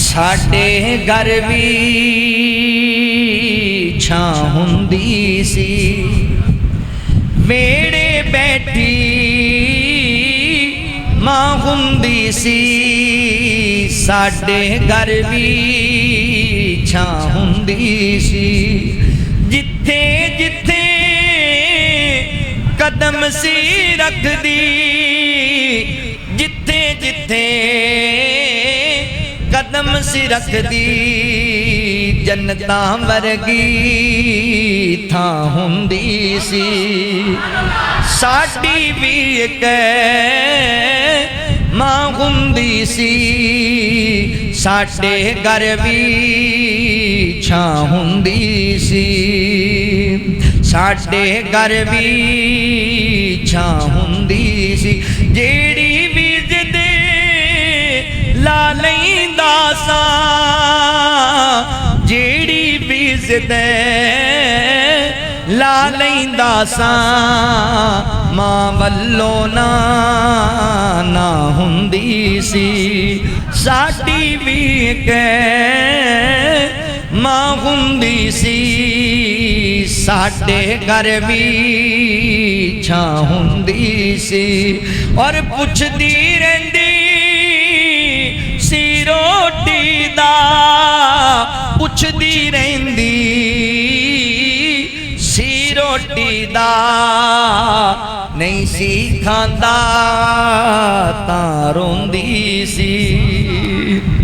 साडे घर भी छां हुंदी सी, वेड़े बैठी मां हुंदी सी। साडे घर भी छां हुंदी सी, जिथे जिथे कदम सी रखदी, जिथे जिथे कदम सी रखदी, जन्नतां वर्गी थां हुंदी सी। साडी भी इक मां हुंदी सी, साडे घर भी छां हुंदी सी। साडे घर भी छां हुंदी सी, जेड़ी भी जिदे ला लैंदा सा, जेड़ी भी जिदे ला लैंदा सा, मां वल्लों ना हुंदी सी। साडी भी इक मां हुंदी सी, साडे घर भी छां हुंदी सी। और पुछदी रहिंदी सी रोटी दा, पुछदी रहिंदी सी रोटी दा, नहीं सी खांदा तां रोंदी सी।